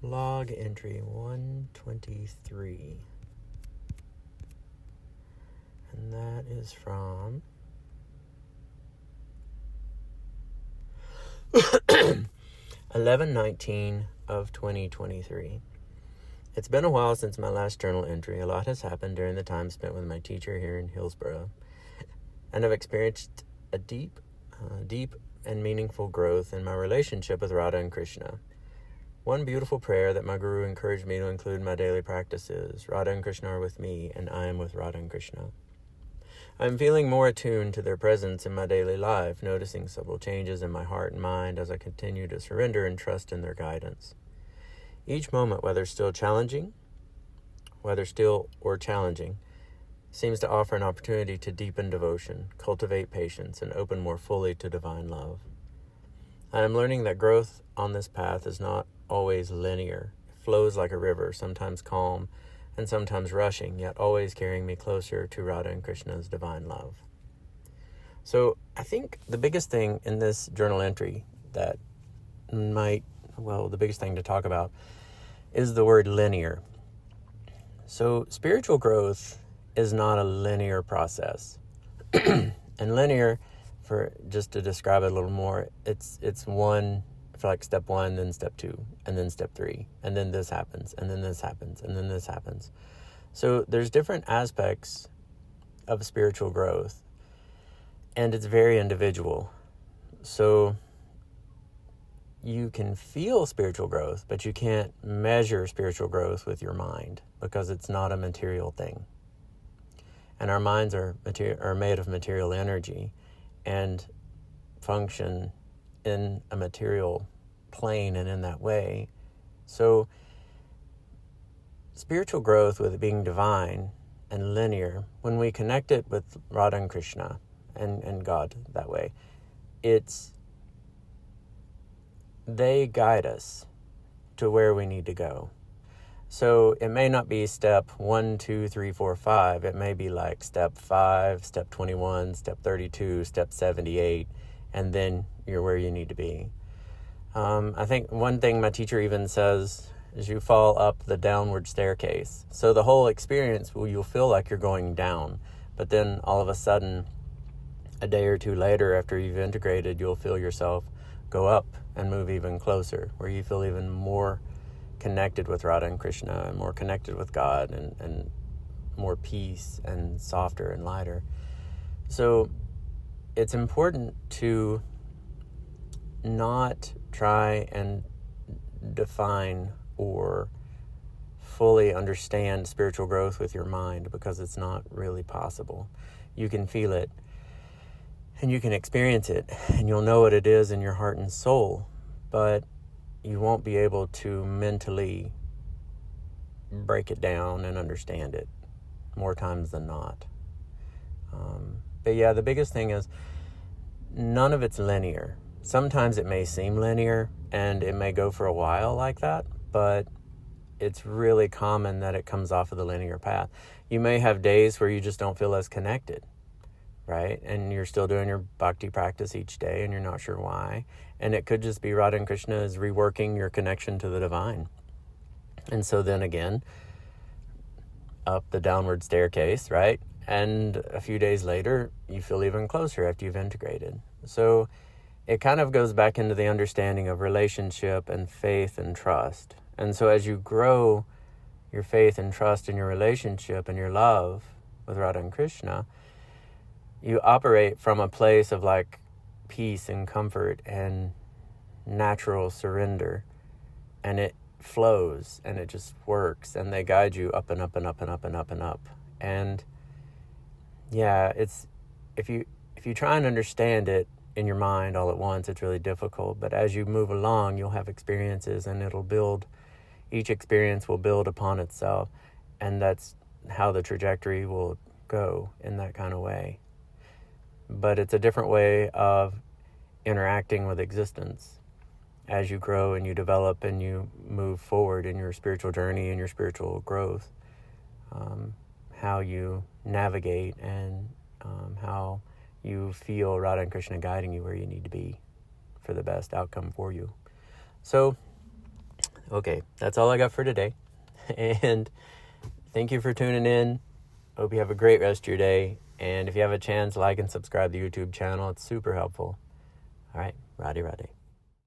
Log entry 123. And that is from 11/19 of 2023. It's been a while since my last journal entry. A lot has happened during the time spent with my teacher here in Hillsborough, and I've experienced a deep and meaningful growth in my relationship with Rādhā and Krishna. One beautiful prayer that my guru encouraged me to include in my daily practice is, Rādhā and Krishna are with me, and I am with Rādhā and Krishna. I'm feeling more attuned to their presence in my daily life, noticing subtle changes in my heart and mind as I continue to surrender and trust in their guidance. Each moment, whether still or challenging, seems to offer an opportunity to deepen devotion, cultivate patience, and open more fully to divine love. I am learning that growth on this path is not always linear. It flows like a river, sometimes calm and sometimes rushing, yet always carrying me closer to Rādhā and Krishna's divine love. So I think the biggest thing in this journal entry the biggest thing to talk about is the word linear. So spiritual growth is not a linear process. And linear, for just to describe it a little more, it's one, for like step one, then step two, and then step three, and then this happens, and then this happens, and then this happens. So there's different aspects of spiritual growth, and it's very individual. So you can feel spiritual growth, but you can't measure spiritual growth with your mind because it's not a material thing. And our minds are made of material energy and function in a material plane and in that way. So spiritual growth, with it being divine and linear, when we connect it with Rādhā and Krishna and God that way, they guide us to where we need to go. So it may not be step 1, 2, 3, 4, 5. It may be like step 5, step 21, step 32, step 78, and then you're where you need to be. I think one thing my teacher even says is you fall up the downward staircase. So the whole experience, you'll feel like you're going down, but then all of a sudden, a day or two later after you've integrated, you'll feel yourself go up and move even closer, where you feel even more connected with Rādhā and Krishna, and more connected with God, and more peace, and softer and lighter. So it's important to not try and define or fully understand spiritual growth with your mind, because it's not really possible. You can feel it, and you can experience it, and you'll know what it is in your heart and soul, but you won't be able to mentally break it down and understand it more times than not. But yeah, the biggest thing is none of it's linear. Sometimes it may seem linear and it may go for a while like that, but it's really common that it comes off of the linear path. You may have days where you just don't feel as connected, right? And you're still doing your Bhakti practice each day and you're not sure why. And it could just be Rādhā and Krishna is reworking your connection to the divine. And so then again, up the downward staircase, right? And a few days later, you feel even closer after you've integrated. So it kind of goes back into the understanding of relationship and faith and trust. And so as you grow your faith and trust in your relationship and your love with Rādhā and Krishna, you operate from a place of like peace and comfort and natural surrender, and it flows and it just works, and they guide you up and up and up and up and up and up. And yeah, it's if you try and understand it in your mind all at once, it's really difficult. But as you move along, you'll have experiences, and each experience will build upon itself, and that's how the trajectory will go, in that kind of way. But it's a different way of interacting with existence as you grow and you develop and you move forward in your spiritual journey and your spiritual growth. How you navigate and how you feel Rādhā and Krishna guiding you where you need to be for the best outcome for you. So Okay, that's all I got for today. And thank you for tuning in. Hope you have a great rest of your day. And if you have a chance, like and subscribe to the YouTube channel. It's super helpful. All right, Rādhā.